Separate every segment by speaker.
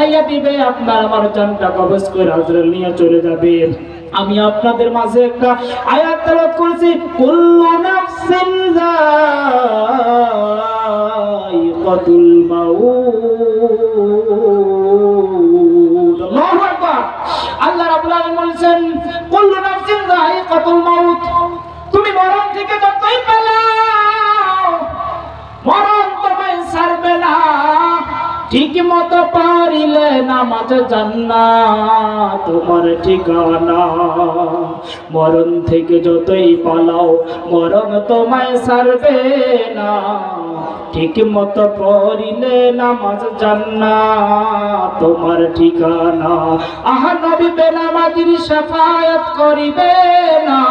Speaker 1: উঠাইয়া দিবে, আপনার আমার জানটা কবজ করে আজরাইল নিয়ে চলে যাবে। আমি আপনাদের মাঝে একটা আয়াত তেলাওয়াত করেছি, কুল্লু নাফসিন যায়িকাতুল মাউত। আল্লাহু আকবার। আল্লাহ রাব্বুল আলামিন বলেছেন কুল্লু নাফসিন যায়িকাতুল মাউত। তুমি মরণ থেকে যতই পালাও, মরণ তোমায় ছাড়বে না। ঠিক মতো পারিলে নামাজ জান্নাত তোমার ঠিকানা। মরণ থেকে যতই পালাও, মরণ তোমায় ছাড়বে না। ঠিক মতো পড়িলে নামাজ জান্নাত তোমার ঠিকানা। আহা নবী বেনামাজির শাফায়াত করিবে না,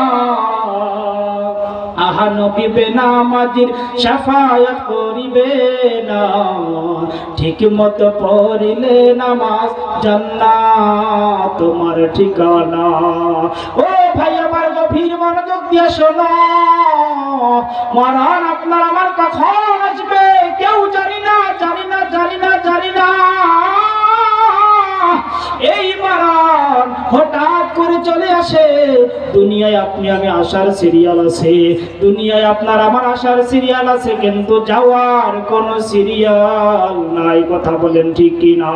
Speaker 1: আহা নবী বেনামাজির শাফায়াত করিবে না। ঠিক মতো পড়িলে নামাজ জান্নাত তোমার ঠিকানা। ও ভাই আমার, গভীর মনোযোগ দিয়ে শোনো। মরণ আপনার আমার কখন আসবে কেউ জানি না, জানি না, জানি না, জানি না। এই মরণ হঠাৎ করে চলে আসে। দুনিয়ায় আপনি আমি আসার সিরিয়াল আছে, দুনিয়ায় আপনার আমার আসার সিরিয়াল আছে, কিন্তু যাওয়ার কোন সিরিয়াল নাই। কথা বলেন ঠিক কি না?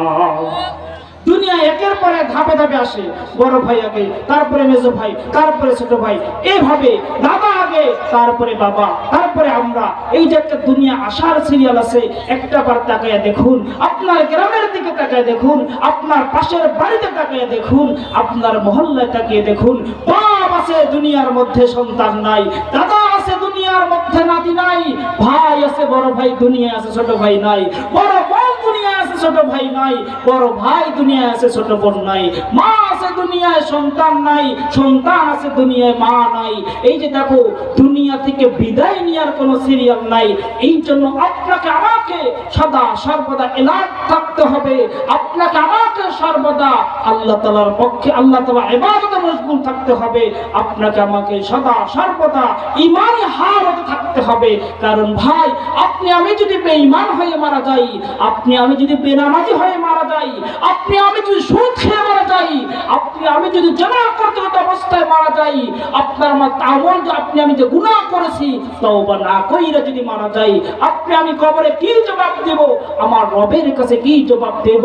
Speaker 1: দুনিয়া একের পরে ধাপে ধাপে আসে। বড় ভাই আগে, তারপরে মেজো ভাই, তারপরে ছোট ভাই, এইভাবে দাদা আগে, তারপরে বাবা, তারপরে আমরা। এই যে একটা দুনিয়া আসার সিরিয়াল আছে। একটা বার তাকায় দেখুন, আপনার গ্রামের দিকে তাকায় দেখুন, আপনার পাশের বাড়িতে তাকায় দেখুন, আপনার মহল্লায় তাকিয়ে দেখুন। বাপ আছে দুনিয়ার মধ্যে, সন্তান নাই। দাদা আছে দুনিয়ার মধ্যে, নাতি নাই। ভাই আছে, বড় ভাই দুনিয়া আছে, ছোট ভাই নাই। বড় বোন দুনিয়া আছে, ছোট ভাই নাই। বড় ভাই দুনিয়া আছে, ছোট বোন নাই। মা আছে দুনিয়ায়, সন্তান নাই। সন্তান আছে দুনিয়ায়, মা নাই। এই যে দেখো, দুনিয়া থেকে বিদায় নেওয়ার কোন সিরিয়াল নাই। এই জন্য আপনাকে আমাকে সদা সর্বদা এলার্ট থাকতে হবে। আপনাকে আমাকে সর্বদা আল্লাহ তাআলার পক্ষে, আল্লাহ তাআলা ইবাদতে মশগুল থাকতে হবে। আপনাকে আমাকে সদা সর্বদা ঈমানি হালতে থাকতে হবে। কারণ ভাই, আপনি আমি যদি বেঈমান হয়ে মারা যাই, আপনি আমি যদি বেনামাজি হয়ে মারা যাই, আপনি আমি যদি সুদ খেয়ে মারা যাই, আপনি আমি যদি জেনা করতে অবস্থায় মারা যাই, আপনার আমার আমল যে আপনি আমি যে গুনাহ করেছি তওবা না কইরা যদি মারা যাই, আপনি আমি কবরে কি জবাব দেব? আমার রবের কাছে কি জবাব দেব?